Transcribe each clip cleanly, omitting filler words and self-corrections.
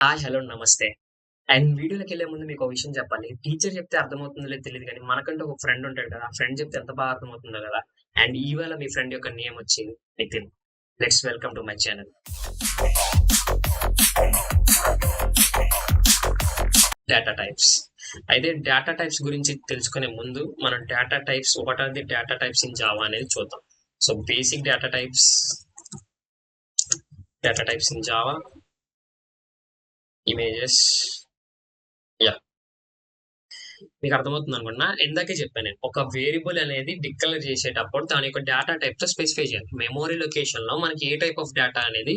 Hello నమస్తే. And వీడియోలోకెళ్ళే ముందు మీకో విషయం చెప్పాలి. టీచర్ చెప్తే అర్థమవుతుందో లేదో తెలీదు గానీ, మనకంటూ ఒక ఫ్రెండ్ ఉంటాడు కదా! ఆ ఫ్రెండ్ చెప్తే ఎంత బాగా అర్థమవుతుందో గదా! అండ్ ఇవాళ మీ ఫ్రెండ్ యొక్క నేమ్ వచ్చి Nitin. Let's welcome to my channel. Data types. అయితే డేటా టైప్స్ గురించి తెలుసుకునే ముందు మనం what are the data types in Java అనేది చూద్దాం. So basic data types in Java, images. Yeah! మీకు అర్థమవుతుంది అనుకుంటున్నా. ఇందాకే చెప్పాను నేను. ఒక వేరియబుల్ అనేది డిక్లేర్ చేసేటప్పుడు దాని యొక్క డేటా టైప్‌తో స్పెసిఫై చేయాలి. మెమరీ లొకేషన్‌లో మనకి ఏ టైప్ ఆఫ్ డేటా అనేది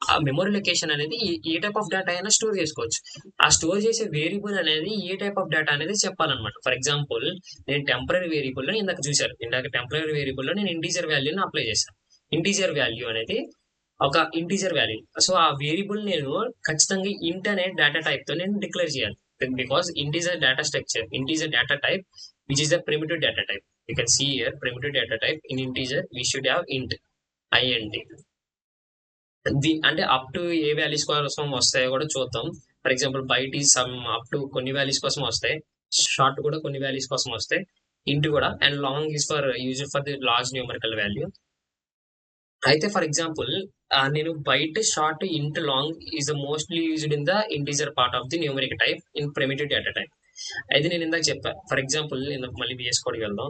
ఆ మెమరీ లొకేషన్ అనేది ఏ టైప్ ఆఫ్ డేటా అయినా స్టోర్ చేసుకోవచ్చు. ఆ స్టోర్ చేసే వేరియబుల్ అనేది ఏ టైప్ ఆఫ్ డేటా అనేది చెప్పాలన్నమాట. ఫర్ ఎగ్జాంపుల్ నేను టెంపరరీ వేరియబుల్‌లో ఇందాక చూసారు. టెంపరరీ వేరియబుల్‌లో నేను ఇంటీజర్ వాల్యూని అప్లై చేశాను. ఇంటీజర్ వాల్యూ అనేది ఒక ఇంటీజర్ వాల్యూ. సో ఆ వేరియబుల్ నేను ఖచ్చితంగా ఇంట్ అనే డేటా టైప్ తో నేను డిక్లేర్ చేయాలి. Because integer data type which is a primitive data type. You can see here primitive data type in integer we should have int. అంటే అప్ టు ఏ వాల్యూస్ కోసం వస్తాయో కూడా చూద్దాం. For example byte is some up to కొన్ని values కోసం వస్తాయి, short కూడా కొన్ని వాల్యూస్ కోసం వస్తాయి, ఇంట్ కూడా, and long is for use for the large numerical value. అయితే ఫర్ ఎగ్జాంపుల్ నేను byte, short, int, long is the mostly used in the integer part of the numeric type in primitive data type. అయితే నేను ఇందాక చెప్పా. For example మళ్ళీ BS కోడ్కి వెళ్దాం.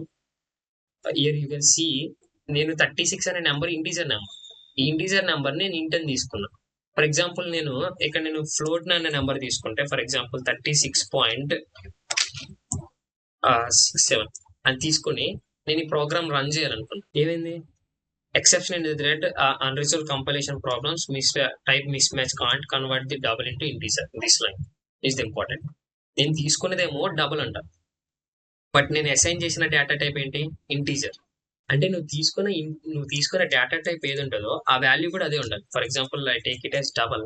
Year you can see నేను 36 అనే నెంబర్ ఇంటీజర్ నెంబర్. ఈ ఇంటీజర్ నెంబర్ నేను ఇంట్ అని తీసుకున్నా. ఫర్ ఎగ్జాంపుల్ నేను ఫ్లోట్ అనే నెంబర్ తీసుకుంటే, ఫర్ ఎగ్జాంపుల్ 36.67 అని తీసుకుని నేను ఈ ప్రోగ్రామ్ రన్ చేయాలనుకున్నా. ఏమైంది? Exception in the thread, unresolved compilation problems, type mismatch can't convert the double into integer. This line is the important. నేను తీసుకున్నదేమో డబుల్ అంట, బట్ నేను అసైన్ చేసిన డేటా టైప్ ఏంటి? ఇంటీజర్. అంటే నువ్వు తీసుకున్న డేటా టైప్ ఏది ఉంటుందో ఆ వాల్యూ కూడా అదే ఉండాలి. For example I take it as double,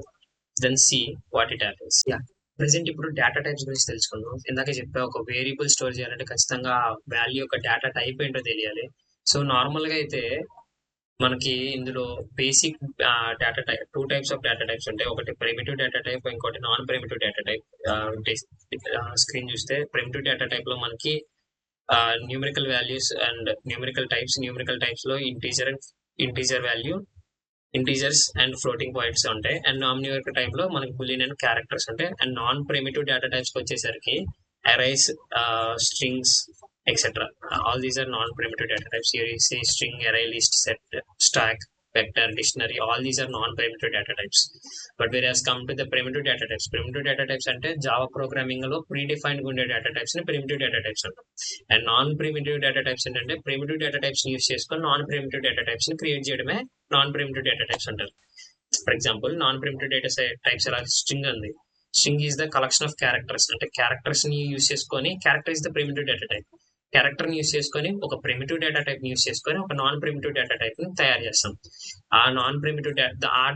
then see what it happens. Present ఇప్పుడు డేటా టైప్స్ గురించి తెలుసుకుందాం. ఇందాక చెప్పా, ఒక వేరియబుల్ స్టోర్ చేయాలంటే ఖచ్చితంగా వాల్యూ యొక్క డేటా టైప్ ఏంటో తెలియాలి. సో నార్మల్ గా అయితే మనకి ఇందులో basic data type, 2 types of data types ఉంటాయి. ఒకటి ప్రిమిటివ్ డేటా టైప్, ఇంకోటి non primitive data type. Screen చూస్తే ప్రిమిటివ్ డేటా టైప్ లో మనకి numerical values and numerical types లో integer value, integers and floating points ఉంటాయి. అండ్ నాన్ న్యూమరికల్ టైప్ లో మనకి బులియన్ అండ్ క్యారెక్టర్స్ ఉంటాయి. And non primitive data types వచ్చేసరికి arrays, strings, etc. All these are non-primitive data types. Here you see string, array, list, set, stack, vector, dictionary. All these are non-primitive data types. But whereas come to the primitive data types అంటే Java programming లో predefined ఉండే data types ని primitive data types అంటాం. And non primitive data types ఏంటంటే primitive data types ని use చేసుకొని non primitive data types ని create చేయడమే నాన్ ప్రిమిటివ్ డేటా టైప్స్ అంటారు. For example non primitive data types ఎలా స్ట్రింగ్ ఉంది. String is the collection of characters. అంటే characters ని యూస్ చేసుకొని, character is the primitive data type. Character ని use చేసుకొని ఒక ప్రిమిటివ్ డేటా టైప్ ని యూస్ చేసుకొని ఒక నాన్ ప్రిమిటివ్ డేటా టైప్ ని తయారు చేస్తాం. ఆ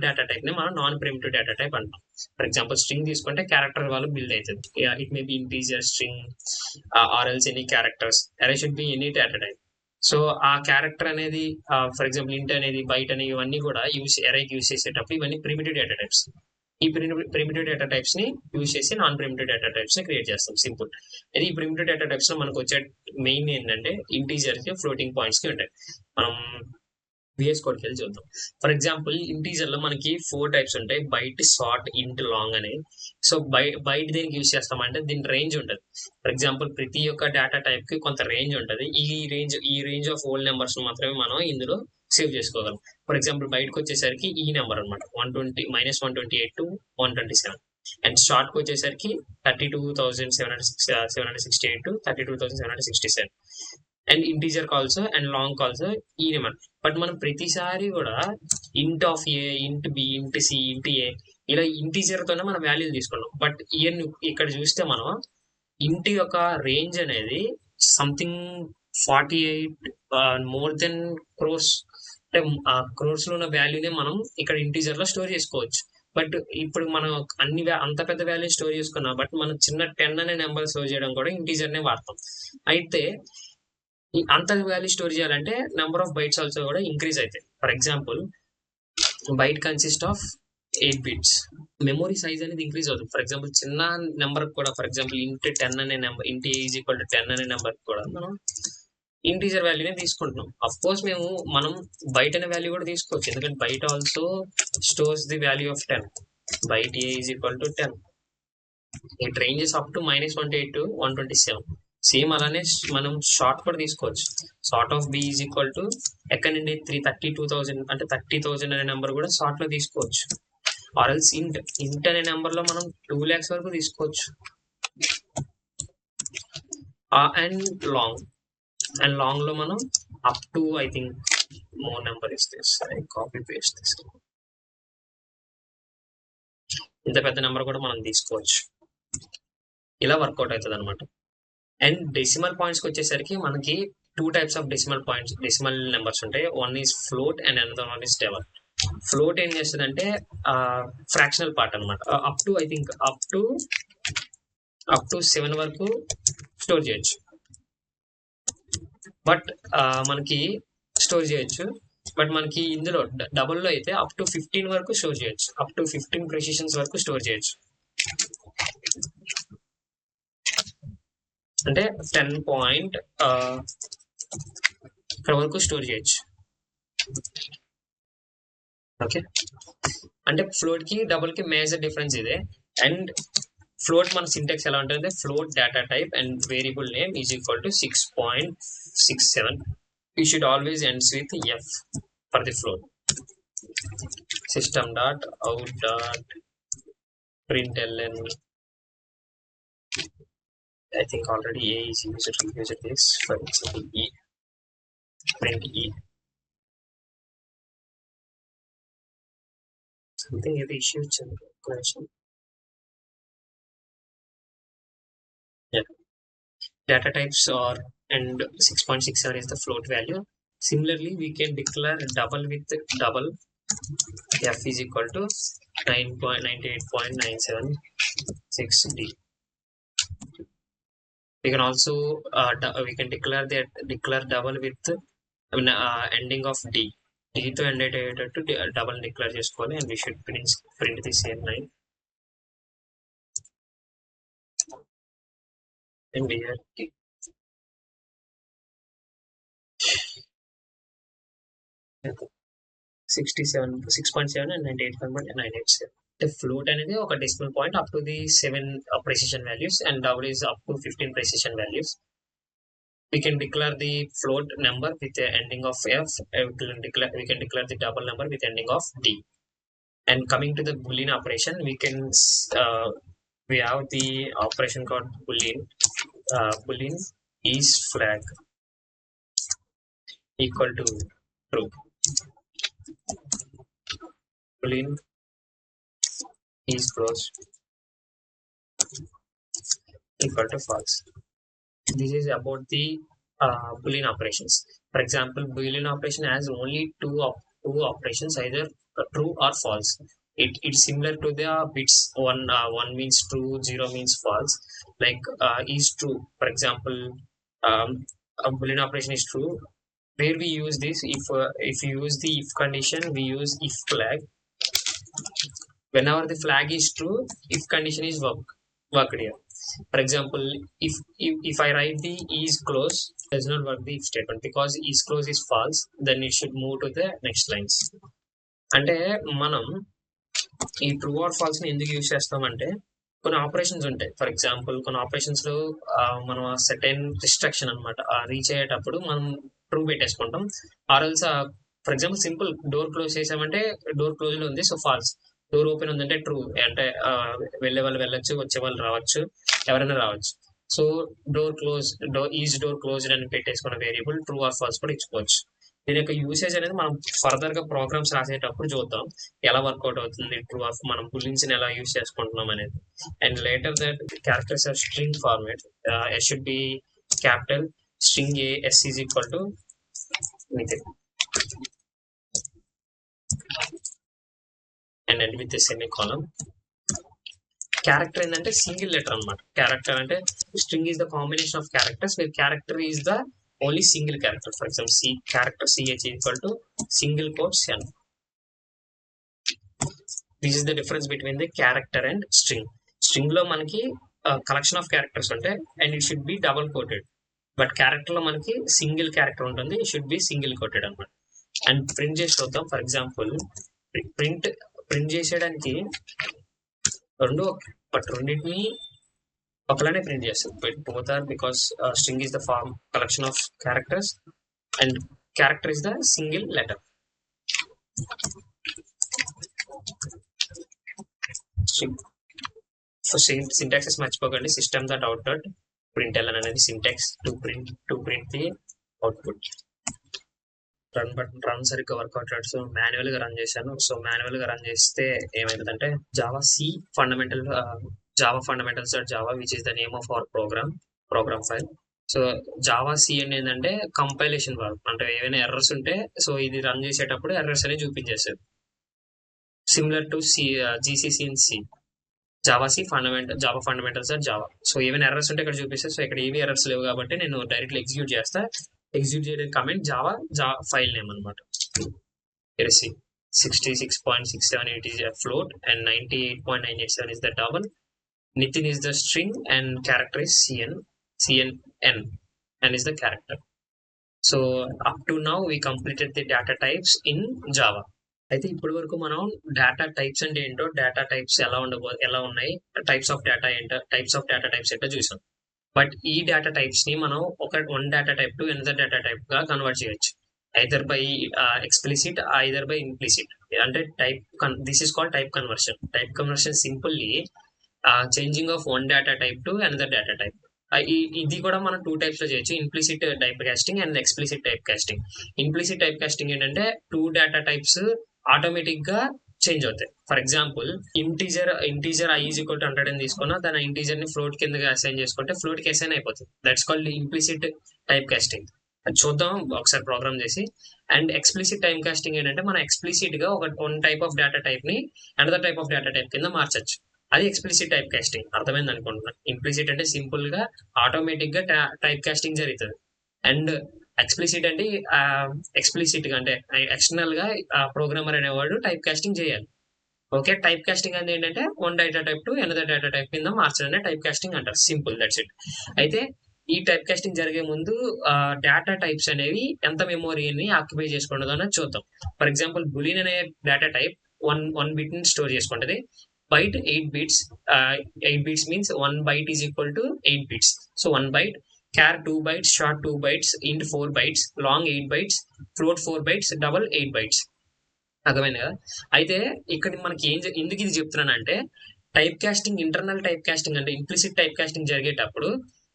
డేటా టైప్ ని మనం నాన్ ప్రిమిటివ్ డేటా టైప్ అంటాం. ఫర్ ఎగ్జాంపుల్ స్ట్రింగ్ తీసుకుంటే క్యారెక్టర్ వాళ్ళు బిల్డ్ అవుతుంది. It may be integer, string, or else any characters. Array should be any data type. So ఆ క్యారెక్టర్ అనేది, ఫర్ ఎగ్జాంపుల్ ఇంట్ అనేది, byte అనేవి, ఇవన్నీ కూడా అరేకి యూస్ చేసేటప్పుడు ఇవన్నీ ప్రిమిటివ్ డేటా టైప్స్. ఈ ప్రిమిటివ్ డేటా టైప్స్ ని యూజ్ చేసి నాన్ ప్రిమిటివ్ డేటా టైప్స్ ని క్రియేట్ చేస్తాం. సింపుల్. ఇది ఈ ప్రిమిటివ్ డేటా టైప్స్ లో మనకు వచ్చే మెయిన్ ఏంటంటే ఇంటీజర్ కి, ఫ్లోటింగ్ పాయింట్స్ కి ఉంటాయి. మనం విఎస్ కోడ్కి వెళ్ళి చూద్దాం. ఫర్ ఎగ్జాంపుల్ ఇంటీజర్ లో మనకి 4 టైప్స్ ఉంటాయి: బైట్, షార్ట్, ఇంట్, లాంగ్ అని. సో బైట్ దేనికి యూజ్ చేస్తామంటే దీని రేంజ్ ఉంటుంది. ఫర్ ఎగ్జాంపుల్ ప్రతి ఒక్క డేటా టైప్ కి కొంత రేంజ్ ఉంటుంది. ఈ రేంజ్ ఆఫ్ హోల్ నెంబర్స్ మాత్రమే మనం ఇందులో సేవ్ చేసుకోగలం. ఫర్ ఎగ్జాంపుల్ బయటకు వచ్చేసరికి ఈ నెంబర్ అనమాట, -128 to 127. అండ్ షార్ట్ కి వచ్చేసరికి 32,768 to 32,767. And integer calls and long calls ఈ నెంబర్. బట్ మనం ప్రతిసారి కూడా ఇంట్ ఆఫ్ ఏ, ఇంట్ బి, ఇంట్ సి, ఇంట్ ఏ ఇలా ఇంటీజర్ తోనే మనం వాల్యూలు తీసుకున్నాం. బట్ ఇక్కడ చూస్తే మనం ఇంటి యొక్క రేంజ్ అనేది సంథింగ్ 48 మోర్ దెన్ క్రోర్స్. అంటే ఆ క్రోర్స్ లో ఉన్న వాల్యూనే మనం ఇక్కడ ఇంటీజర్ లో స్టోర్ చేసుకోవచ్చు. బట్ ఇప్పుడు మనం అంత పెద్ద వాల్యూ స్టోర్ చేసుకున్నాం, బట్ మనం చిన్న 10 అనే నెంబర్ స్టోర్ చేయడం కూడా ఇంటీజర్ నే వాడతాం. అయితే అంత వాల్యూ స్టోర్ చేయాలంటే నెంబర్ ఆఫ్ బైట్స్ ఆల్సో కూడా ఇంక్రీజ్ అవుతాయి. For example byte consist of 8 bits. Memory size అనేది ఇంక్రీజ్ అవుతుంది. ఫర్ ఎగ్జాంపుల్ చిన్న నెంబర్ కూడా, ఫర్ ఎగ్జాంపుల్ ఇంట్ 10 అనే నెంబర్, ఇంట్ ఏ ఈజ్ ఈక్వల్ టు 10 అనే నెంబర్ కూడా మనం ఇంటీజర్ వాల్యూనే తీసుకుంటున్నాం. అఫ్ కోర్స్ మనం బయట అనే వాల్యూ కూడా తీసుకోవచ్చు, ఎందుకంటే byte also stores the value of 10. Byte a is equal to 10, it ranges up to -128 to 127. Same అలానే మనం షార్ట్ కూడా తీసుకోవచ్చు. Short of b is equal to ఎక్కడ నుండి 332,000 అంటే 30,000 అనే నెంబర్ కూడా షార్ట్ లో తీసుకోవచ్చు. ఆర్ఎల్స్ ఇంట్ అనే నెంబర్ లో మనం 2 lakhs వరకు తీసుకోవచ్చు. అండ్ లాంగ్ లో మనం up to I think more number ఇస్తే కాపీ పేస్ట్ ఇంత పెద్ద నెంబర్ కూడా మనం తీసుకోవచ్చు. ఇలా వర్కౌట్ అవుతుంది అనమాట. అండ్ డెసిమల్ పాయింట్స్కి వచ్చేసరికి మనకి 2 types ఆఫ్ డెసిమల్ నెంబర్స్ ఉంటాయి. One is float and another one is devil. Float ఏం చేస్తుంది అంటే ఫ్రాక్షనల్ పార్ట్ అనమాట. Up to I think up to 7 వరకు స్టోర్ చేయొచ్చు. బట్ మనకి స్టోర్ చేయొచ్చు, బట్ మనకి ఇందులో డబుల్లో అయితే అప్ టు 15 వరకు స్టోర్ చేయొచ్చు. అప్ టు 15 ప్రెసిషన్స్ వరకు స్టోర్ చేయొచ్చు. అంటే 10 పాయింట్ ఇక్కడ వరకు స్టోర్ చేయొచ్చు. ఓకే, అంటే ఫ్లోట్ కి డబుల్ కి మేజర్ డిఫరెన్స్ ఇదే. అండ్ ఫ్లోట్ మన సింటాక్స్ ఎలా ఉంటుంది, float data type and variable name is equal to 6.67. You should always ends with f for the float. system.out.println, I think already a is used this. For example, print e. Something is the issue. Question. Yeah. Data types are, and 6.67 is the float value. Similarly, we can declare double with double. F is equal to 9.98.976d. We can also we can declare double with ending of d. D to end అయ్యేటట్టు double declare చేసుకోవాలి, and we should print the same line. And we are 6.7 and 98.987. The float అనేది ఒక decimal point up to the 7 precision values, and double is up to 15 precision values. We can declare the float number with the ending of f. We can declare the double number with ending of d. And coming to the boolean operation, we have the operation called boolean. Boolean is flag equal to true. Boolean is close equal to false. This is about the Boolean operations. For example, Boolean operation has only two operations, either true or false. It's similar to the bits. One means true, 0 means false. Like is true. For example, a Boolean operation is true. Where we use this, if you use the if condition, we use if flag. Whenever the flag is true, if condition is worked here. For example, if I write the is close, does not work the if statement, because is close is false, then it should move to the next lines. అంటే మనం ఈ true or falls ని ఎందుకు use చేస్తామంటే, కొన్ని operations ఉంటాయి. For example, కొన్ని operations లో మనం సర్టెన్ రిస్ట్రిక్షన్ అనమాట రీచ్ అయ్యేటప్పుడు మనం ట్రూ పెట్టేసుకుంటాం. Or else for example simple door close చేసామంటే డోర్ క్లోజ్ లో ఉంది, సో ఫాల్స్. డోర్ ఓపెన్ ఉందంటే ట్రూ, అంటే వెళ్ళే వాళ్ళు వెళ్ళొచ్చు, వచ్చే వాళ్ళు రావచ్చు, ఎవరైనా రావచ్చు. సో డోర్ క్లోజ్డ్ అని పెట్టేసుకున్న వేరియబుల్ ట్రూ ఆర్ ఫాల్స్ కూడా ఇచ్చుకోవచ్చు. దీని యొక్క యూసేజ్ అనేది మనం ఫర్దర్ గా ప్రోగ్రామ్స్ రాసేటప్పుడు చూద్దాం, ఎలా వర్కౌట్ అవుతుంది ట్రూ ఆర్, మనం బులిన్స్ ని ఎలా యూజ్ చేసుకుంటున్నాం అనేది. And later that characters or string format, S should be capital, string a S is equal to and end with the semicolon. Character ఏంటంటే సింగిల్ లెటర్ అనమాట. క్యారెక్టర్ అంటే string is the combination of characters, where character is the only single character. For example character CH equal to single quotes n. This is the difference between the character and string. String లో మనకి collection of characters ఉంటాయి and it should be double quoted. But character లో మనకి single character ఉంటుంది, it should be single quoted అనమాట. And print చేసి చూద్దాం. For example print చేసేయడానికి రెండు, బట్ రెండింటిని ఒకలానే ప్రింట్ చేస్తుంది. But both are because string is the form collection of characters and character is the single letter. String syntaxes మర్చిపోకండి. System dot out dot println అనేది syntax to print the output. Run సరిగ్గా work out so manual గా run చేశాను. సో manual గా run చేస్తే ఏమైందంటే Java C fundamental Java fundamentals dot Java which is the name of our program file. So Java C అని ఏంటంటే కంపైలేషన్ వర్క్, అంటే ఏమైనా ఎర్రర్స్ ఉంటే సో ఇది రన్ చేసేటప్పుడు ఎర్రర్స్ అనేది చూపించేస్తుంది. Similar to C GCC in C. Java fundamentals dot Java. So ఏమైనా ఎర్రర్స్ ఉంటే ఇక్కడ చూపిస్తే, సో ఇక్కడ ఏవి ఎర్రర్స్ లేవు కాబట్టి నేను డైరెక్ట్లీ ఎగ్జిక్యూట్ చేస్తా. ఎగ్జిక్యూట్ చేయడం కమెంట్ జావా ఫైల్ నేమ్ అనమాట. 66.67 it is a float and 98.987 is the double. Nitin is the string and character is CNN and is the character. So up to now we completed the data types in Java. అయితే ఇప్పటి వరకు మనం data types అంటే ఏంటో, data types ఎలా ఉన్నాయి, types of data types ఏంటో చూసాం. బట్ ఈ డేటా టైప్స్ ని మనం one data type to another data type గా కన్వర్ట్ చేయొచ్చు, either by explicit either by implicit. అంటే this is called type conversion. Type conversion simply changing of one data type to another data type. ఇది కూడా మనం two types లో చేయొచ్చు, implicit type casting and explicit type casting. Implicit type casting ఏంటంటే two data types automatic గా change అవుతాయి. For example integer i is equal to 100 అని తీసుకున్నా, దాని ఇంటీజర్ ని ఫ్లోట్ కింద అసైన్ చేసుకుంటే ఫ్లోట్ కి అసైన్ అయిపోతుంది. That's called implicit type casting. అది చూద్దాం ఒకసారి ప్రోగ్రామ్ చేసి. అండ్ ఎక్స్ప్లిసిట్ టైప్ కాస్టింగ్ ఏంటంటే మనం ఎక్స్ప్లిసిట్ గా one type of data type ని another type of data type కింద మార్చచ్చు. అది ఎక్స్ప్లిసిట్ టైప్ కాస్టింగ్. అర్థమైంది అనుకుంటున్నా. ఇంప్లిసిట్ అంటే సింపుల్ గా ఆటోమేటిక్ గా టైప్ కాస్టింగ్ జరుగుతుంది. అండ్ ఎక్స్ప్లిసిట్ అంటే ఎక్స్ప్లిసిట్ గా అంటే ఎక్స్టర్నల్ గా ప్రోగ్రామర్ అనేవాడు టైప్ కాస్టింగ్ చేయాలి. ఓకే, టైప్ కాస్టింగ్ అనేది ఏంటంటే one data type to another data type కింద మార్చడాన్ని టైప్ కాస్టింగ్ అంటారు. Simple, that's it. అయితే ఈ టైప్ కాస్టింగ్ జరిగే ముందు డేటా టైప్స్ అనేవి ఎంత మెమోరీని ఆక్యుపై చేసుకుంటుందో అనేది చూద్దాం. ఫర్ ఎగ్జాంపుల్ బులియన్ అనే డేటా టైప్ వన్ బిట్ ని స్టోర్ చేసుకుంటది. Byte 8 bits. 8 bits means 1 byte is equal to 8 bits. So 1 byte, char 2 bytes, short 2 bytes, int 4 bytes, long 8 bytes, float 4 bytes, double 8 bytes. అర్థమైంది కదా. అయితే ఇక్కడ మనకి ఎందుకు ఇది చెప్తున్నానంటే type casting, internal type casting అంటే ఇంప్లిసిట్ టైప్ కాస్టింగ్ జరిగేటప్పుడు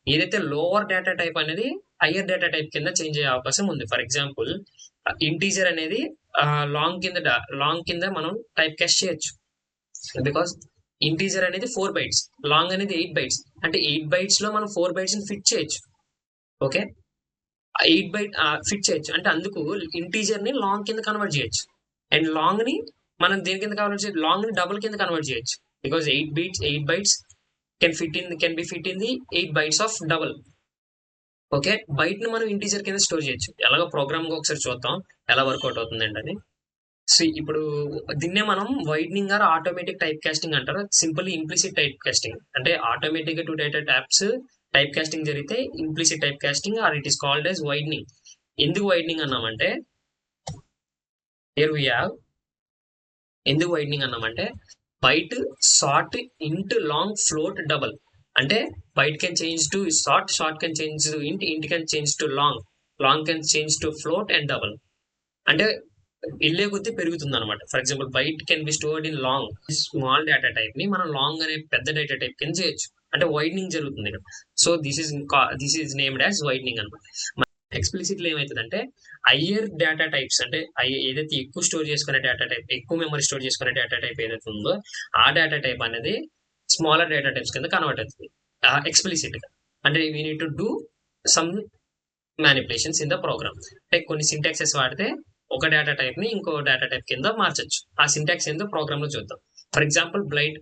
ఏదైతే లోవర్ డేటా టైప్ అనేది హయ్యర్ డేటా టైప్ కింద చేంజ్ అయ్యే అవకాశం ఉంది. ఫర్ ఎగ్జాంపుల్ ఇంటీజర్ అనేది లాంగ్ కింద మనం టైప్ కాస్ట్ చేయొచ్చు. బికాస్ ఇంటీజర్ అనేది 4 bytes, లాంగ్ అనేది 8 bytes. అంటే 8 bytes లో మనం 4 bytes ని ఫిట్ చేయొచ్చు. ఓకే, 8 byte ఫిట్ చేయొచ్చు. అంటే అందుకు ఇంటీజర్ ని లాంగ్ కింద కన్వర్ట్ చేయొచ్చు. అండ్ లాంగ్ ని మనం దేని కింద కన్వర్ట్ చేయొచ్చు, లాంగ్ ని డబుల్ కింద కన్వర్ట్ చేయొచ్చు. Because 8 bytes can be fit in the 8 bytes of double. Okay, byte ని మనం ఇంటీజర్ కింద స్టోర్ చేయొచ్చు. ఎలాగో ప్రోగ్రామ్ గా ఒకసారి చూద్దాం ఎలా వర్కౌట్ అవుతుందండి అని. సో ఇప్పుడు దీన్నే మనం widening or automatic type casting అంటారు. సింపుల్లీ ఇంప్లిసిట్ టైప్ కాస్టింగ్ అంటే ఆటోమేటిక్ గా two data types type casting జరిగితే implicit type casting or it is called as widening. ఎందుకు వైడ్నింగ్ అన్నామంటే హియర్ వి హావ్, ఎందుకు వైడ్నింగ్ అన్నామంటే byte short int long float double. అంటే byte can change to short, short can change to int can change to long, long can change to float and double. అంటే వెళ్ళే కొద్దీ పెరుగుతుంది అనమాట. For example byte can be stored in long. Small data type ని మనం long అనే పెద్ద data type కింద చేయొచ్చు. అంటే వైడ్నింగ్ జరుగుతుంది ఇక్కడ. So this is named as widening అనమాట. ఎక్స్ప్లిసిట్ లో ఏమవుతుందంటే హయ్యర్ డేటా టైప్స్ అంటే ఏదైతే ఎక్కువ స్టోర్ చేసుకునే డేటా టైప్, ఎక్కువ మెమరీ స్టోర్ చేసుకునే డేటా టైప్ ఏదైతే ఉందో ఆ డేటా టైప్ అనేది స్మాలర్ డేటా టైప్స్ కింద కన్వర్ట్ అవుతుంది ఎక్స్ప్లిసిట్ గా. అంటే we need to do some manipulations in the program. అంటే కొన్ని సింటాక్సెస్ వాడితే ఒక డేటా టైప్ ని ఇంకో డేటా టైప్ కింద మార్చొచ్చు. ఆ సింటాక్స్ ఏందో ప్రోగ్రామ్ లో చూద్దాం. For example blight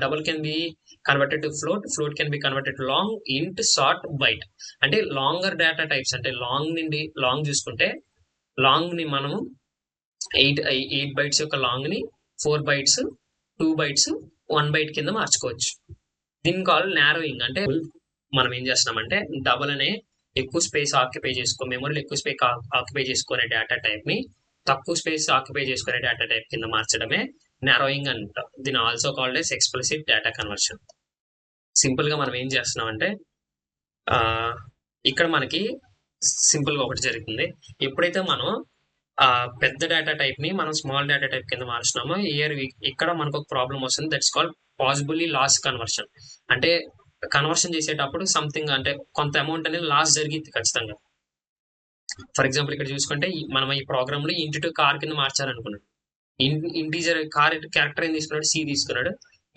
double can be converted to float, float can be converted to long, ఇంట్, షార్ట్, బైట్. అంటే లాంగర్ డేటా టైప్స్ అంటే లాంగ్ నుండి లాంగ్ చూసుకుంటే లాంగ్ ని మనము 8 bytes యొక్క లాంగ్ ని 4 bytes 2 bytes 1 byte కింద మార్చుకోవచ్చు. దీన్ని కాల్ నారోయింగ్. అంటే మనం ఏం చేస్తున్నామంటే డబల్ అనే ఎక్కువ స్పేస్ ఆక్యుపై మెమరీలో ఎక్కువ స్పేస్ ఆక్యుపై చేసుకునే డేటా టైప్ ని తక్కువ స్పేస్ ఆక్యుపై చేసుకునే డేటా టైప్ కింద మార్చడమే నారోయింగ్ అంటాం. దీన్ని also called as explicit data conversion. Simple గా మనం ఏం చేస్తున్నామంటే ఇక్కడ మనకి సింపుల్ గా ఒకటి జరుగుతుంది. ఎప్పుడైతే మనం పెద్ద డేటా టైప్ ని మనం స్మాల్ డేటా టైప్ కింద మార్చున్నామో ఇక్కడ మనకు ఒక ప్రాబ్లం వస్తుంది. That's called possibly loss conversion. అంటే కన్వర్షన్ చేసేటప్పుడు సంథింగ్ అంటే కొంత అమౌంట్ అనేది లాస్ జరిగింది ఖచ్చితంగా. ఫర్ ఎగ్జాంపుల్ ఇక్కడ చూసుకుంటే మనం ఈ ప్రోగ్రామ్ లో ఇంటి టు కార్ కింద మార్చాలనుకున్నాడు. ఇంటీజర్ క్యారెక్టర్ ఏం తీసుకున్నాడు, సి తీసుకున్నాడు.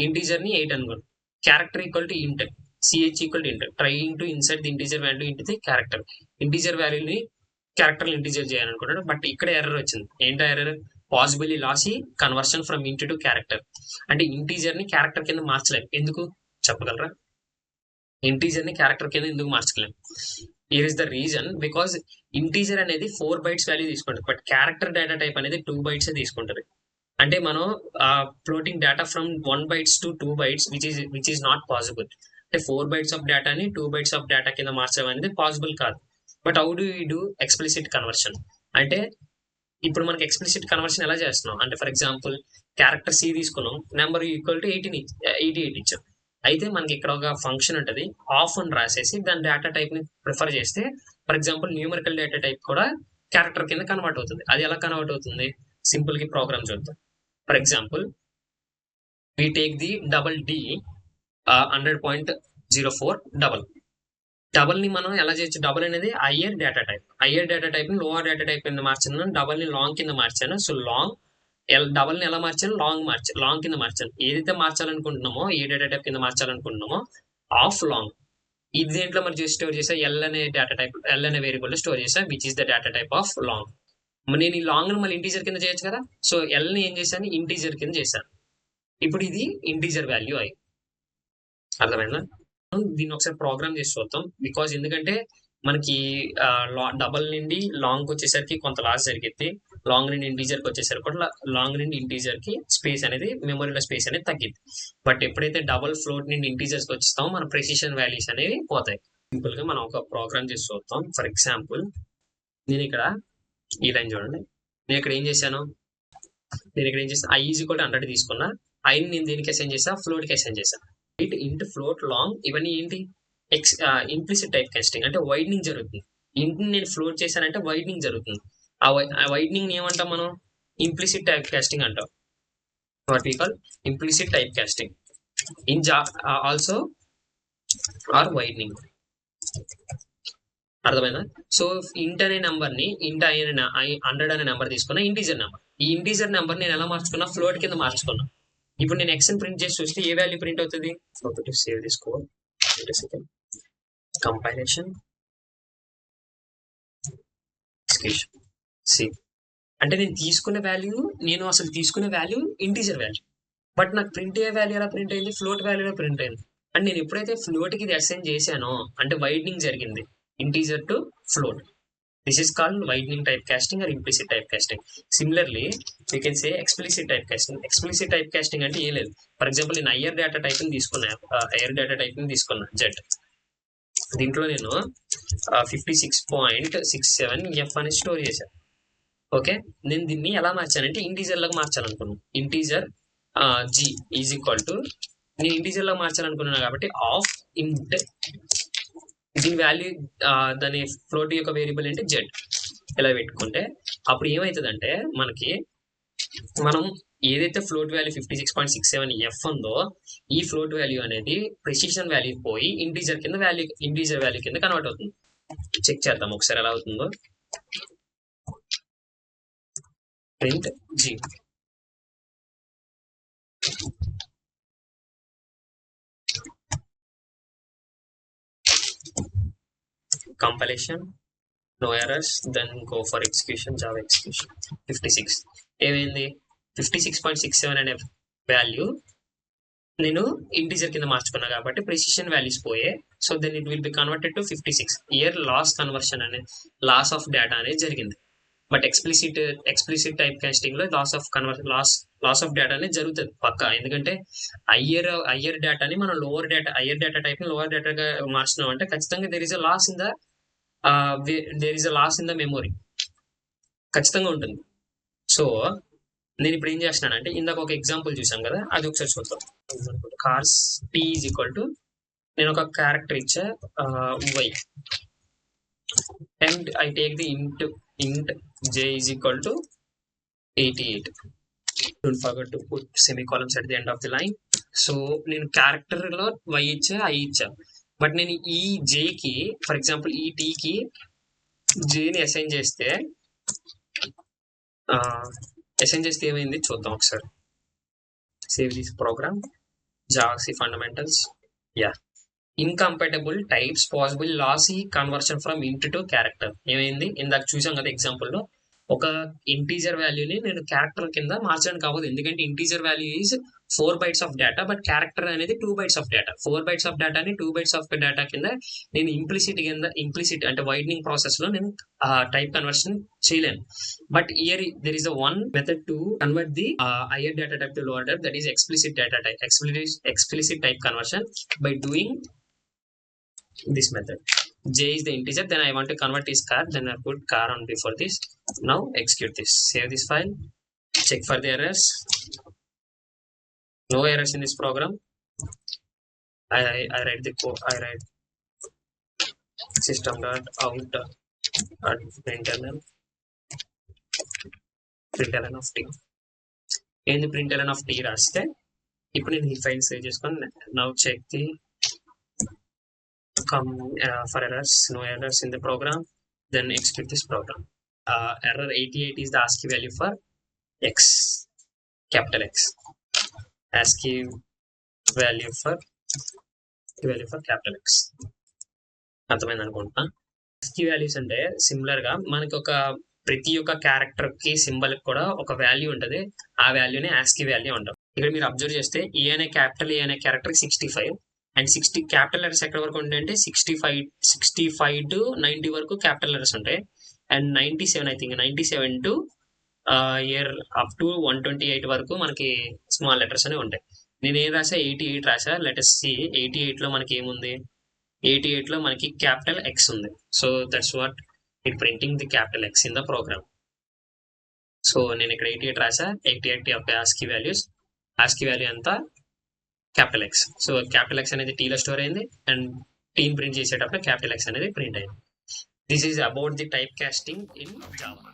ఇంటీజర్ ని 8 అనుకోండి. Character equal to int, C H equal to int, trying to insert the integer value into the character. Integer వాల్యూని క్యారెక్టర్ ఇంటీజర్ చేయాలనుకున్నాడు. బట్ ఇక్కడ ఎర్రర్ వచ్చింది. ఏంటో error? Possibly lossy conversion from int to character. అంటే integer ని character కింద మార్చలేము. ఎందుకు చెప్పగలరా? ఇంటీజర్ ని క్యారెక్టర్ కింద ఎందుకు మార్చలేము? Here is the reason. Because integer అనేది 4 bytes వాల్యూ తీసుకుంటుంది, బట్ క్యారెక్టర్ డేటా టైప్ అనేది 2 bytes తీసుకుంటుంది. అంటే మనం floating data from 1 bytes to 2 bytes which is not possible. అంటే 4 bytes ఆఫ్ డేటాని 2 bytes ఆఫ్ డేటా కింద మార్చడం అనేది పాసిబుల్ కాదు. But how do you do explicit conversion? అంటే ఇప్పుడు మనకి ఎక్స్ప్లిసిట్ కన్వర్షన్ ఎలా చేస్తున్నాం అంటే, ఫర్ ఎగ్జాంపుల్ క్యారెక్టర్ సి తీసుకున్నాం, నెంబర్ ఈక్వల్ టు 88 ఇచ్చాం. అయితే మనకి ఇక్కడ ఒక ఫంక్షన్ ఉంటుంది, ఆఫ్ అని రాసేసి దాని డేటా టైప్ ని ప్రిఫర్ చేస్తే, for example numerical data type కూడా క్యారెక్టర్ కింద కన్వర్ట్ అవుతుంది. అది ఎలా కన్వర్ట్ అవుతుంది? సింపుల్ గా ప్రోగ్రామ్ చూద్దాం. For example we take the double D 100.04 double ని మనం ఎలా చేయొచ్చు? డబల్ అనేది హయ్యర్ డేటా టైప్ ని లోవర్ డేటా టైప్ కింద మార్చాను, డబల్ ని లాంగ్ కింద మార్చాను. సో డబల్ ని ఎలా మార్చాను? లాంగ్ కింద మార్చాను. ఏదైతే మార్చాలనుకుంటున్నామో, ఏ డేటా టైప్ కింద మార్చాలనుకుంటున్నామో ఆఫ్ లాంగ్. ఇది దేంట్లో మరి స్టోర్ చేసా? ఎల్ అనే డేటా టైప్, ఎల్ అనే వేరియబుల్ స్టోర్ చేసా, which is the data type of long. నేను ఈ లాంగ్ ని మళ్ళీ ఇంటీజర్ కింద చేయొచ్చు కదా. సో ఎల్ ని ఏం చేశాను? ఇంటీజర్ కింద చేశాను. ఇప్పుడు ఇది ఇంటీజర్ వాల్యూ అయ్యి. అర్థమైందా? దీన్ని ఒకసారి ప్రోగ్రామ్ చేసి చూద్దాం. బికాజ్ ఎందుకంటే మనకి డబల్ నుండి లాంగ్ వచ్చేసరికి కొంత లాస్ జరిగింది, లాంగ్ నుండి ఇంటీజర్ కి వచ్చేసరికి కూడా లాంగ్ నుండి ఇంటీజర్ కి స్పేస్ అనేది, మెమరీలో స్పేస్ అనేది తగ్గింది. బట్ ఎప్పుడైతే డబల్ ఫ్లోట్ నుండి ఇంటీజర్స్ కి వచ్చేస్తామో మన ప్రెసిషన్ వాల్యూస్ అనేవి పోతాయి. సింపుల్ గా మనం ఒక ప్రోగ్రామ్ చేసి చూద్దాం. ఫర్ ఎగ్జాంపుల్ నేను ఇక్కడ ఈ లైన్ చూడండి. నేను ఇక్కడ ఏం చేశాను ఐ ఈజ్ ఈక్వల్ టు 100 తీసుకున్నా. ఐని నేను దేనికి అసైన్ చేసా? ఫ్లోట్ కి అసైన్ చేశాను. ఇంట్ ఫ్లోట్ లాంగ్ ఇవన్నీ ఏంటి? Implicit type casting. అంటే వైడనింగ్ జరుగుతుంది. ఇంట్ నేను ఫ్లోట్ చేశానంటే వైడనింగ్ జరుగుతుంది. ఆ వైడనింగ్ ఏమంటాం మనం? ఇంప్లిసిట్ టైప్ కాస్టింగ్ అంటాం. What we call implicit type casting in also or widening. అర్థమైందా? సో ఇంట్ అనే నెంబర్ ని, ఇంట్ అయిన 100 అనే నెంబర్ తీసుకున్నా, ఇంటీజర్ నెంబర్. ఈ ఇంటీజర్ నెంబర్ నేను ఎలా మార్చుకున్నా? ఫ్లోట్ కింద మార్చుకున్నా. ఇప్పుడు నేను ఎక్స్ ప్రింట్ చేసి చూస్తే ఏ వాల్యూ ప్రింట్ అవుతుంది? Save this code, compilation, C. అంటే నేను తీసుకున్న వాల్యూ ఇంటీజర్ వాల్యూ, బట్ నాకు ప్రింట్ అయ్యే వాల్యూ ఎలా ప్రింట్ అయింది? ఫ్లోట్ వాల్యూలో ప్రింట్ అయింది. అండ్ నేను ఎప్పుడైతే ఫ్లోట్ కి ఇది అసైన్ చేశానో అంటే వైడనింగ్ జరిగింది, integer to float. This is called widening typecasting or implicit typecasting. Similarly, we can say explicit typecasting. Explicit typecasting అంటే ఏం లేదు. ఫర్ ఎగ్జాంపుల్ నేను హయ్యర్ డేటా టైప్ ని తీసుకున్నా జెడ్. దీంట్లో నేను 56.67 ఎఫ్ అని స్టోర్ చేశాను. ఓకే, నేను దీన్ని ఎలా మార్చానంటే ఇంటీజర్ లాగా మార్చాలనుకున్నాను. Integer G is equal to, నేను ఇంటీజర్ లాగా మార్చాలనుకున్నాను కాబట్టి ఆఫ్ ఇంట్, దీని వాల్యూ దాని ఫ్లోట్ యొక్క వేరియబుల్ ఏంటి? జెడ్. ఇలా పెట్టుకుంటే అప్పుడు ఏమవుతుందంటే మనం ఏదైతే ఫ్లోట్ వాల్యూ 56.67 ఎఫ్ ఉందో ఈ ఫ్లోట్ వాల్యూ అనేది ప్రెసిషన్ వాల్యూ పోయి ఇంటీజర్ వాల్యూ కింద కన్వర్ట్ అవుతుంది. చెక్ చేద్దాం ఒకసారి ఎలా అవుతుందో. Print G. Compilation, no errors, then go for execution, Java execution. 56 ఏమైంది? 56.67 అనే వాల్యూ నేను ఇంటీజర్ కింద మార్చుకున్నా కాబట్టి ప్రెసిషన్ వాల్యూస్ పోయే. So then it will be converted to 56. Here loss conversion అనేది, లాస్ ఆఫ్ డేటా అనేది జరిగింది. బట్ ఎక్స్ప్లిసిట్ టైప్ కాస్టింగ్ లో లాస్ ఆఫ్ డేటా అనేది జరుగుతుంది పక్కా. ఎందుకంటే హయ్యర్ డేటాని మనం హయ్యర్ డేటా టైప్ ని లోవర్ డేటాగా మార్చినాం అంటే ఖచ్చితంగా there is a loss in the memory ఖచ్చితంగా ఉంటుంది. సో నేను ఇప్పుడు ఏం చేస్తున్నానంటే ఇందాక ఒక ఎగ్జాంపుల్ చూసాం కదా, అది ఒకసారి చూద్దాం. Chars T is equal to, నేను ఒక క్యారెక్టర్ ఇచ్చా Y, and I take the int j is equal to 88. Don't forget to put semicolons at the end of the line. So నేను క్యారెక్టర్ లో y ఇచ్చా, i ఇచ్చా, but నేను ఈ j కి ఫర్ ఎగ్జాంపుల్ ఈ t కి j ని అసైన్ చేస్తే ఏమైంది చూద్దాం ఒకసారి. Save this program, Java C fundamentals. Incompatible types possible lossy conversion from int to character. ఏమైంది ఇందాక చూసాం కదా ఎగ్జాంపుల్ లో, ఒక ఇంటీజర్ వాల్యూని నేను క్యారెక్టర్ కింద మార్చడానికి అవ్వదు, ఎందుకంటే integer value is 4 bytes of data, but character అనేది 2 bytes of data. 4 bytes of డేటాని 2 bytes ఆఫ్ డేటా కింద నేను ఇంప్లిసిట్ అంటే వైడనింగ్ ప్రాసెస్ లో నేను టైప్ కన్వర్షన్ చేయలేను. But year there is one method to convert the hire data type to lower type, that is explicit data type, explicit type conversion by doing this method. J is the integer, then I want to convert this car, then I put car on before this. Now execute this, save this file, check for the errors. No errors in this program. I write the code, I write system.out println of t. ఏంది println of t రాస్తే ఇప్పుడు నేను ఈ file save చేసుకొని now check the for errors, no errors in the program, then execute this program. Error 88 is the ASCII value for x, capital X. ASCII value for capital X. అర్థమైంది అనుకుంటున్నా. ASCII values అంటే similar గా మనకి ఒక ప్రతి ఒక్క character కి symbol కూడా ఒక వాల్యూ ఉంటుంది, ఆ వాల్యూని ASCII వాల్యూ అంటాం. ఇక్కడ మీరు అబ్జర్వ్ చేస్తే ఏ అనే క్యారెక్టర్ 65 అండ్ 60 క్యాపిటల్ లెటర్స్ ఎక్కడ వరకు ఉంటాయంటే 65 to 90 వరకు క్యాపిటల్ లెటర్స్ ఉంటాయి, and 97 I think 97 to year up to 128 వరకు మనకి స్మాల్ లెటర్స్ అనేవి ఉంటాయి. నేను ఏం రాసా 88 రాసా. లెటర్స్ సి 88 లో మనకి ఏముంది, 88 లో మనకి క్యాపిటల్ ఎక్స్ ఉంది. So that's what it printing the capital X in the program. So నేను ఇక్కడ 88 రాసా, 88 యొక్క ASCII వాల్యూస్, ASCII వాల్యూ అంతా capital X. So capital X అనేది టీలో స్టోర్ అయింది, అండ్ టీని ప్రింట్ చేసేటప్పుడు క్యాపిటల్ ఎక్స్ అనేది ప్రింట్ అయింది. This is about the type casting in Java.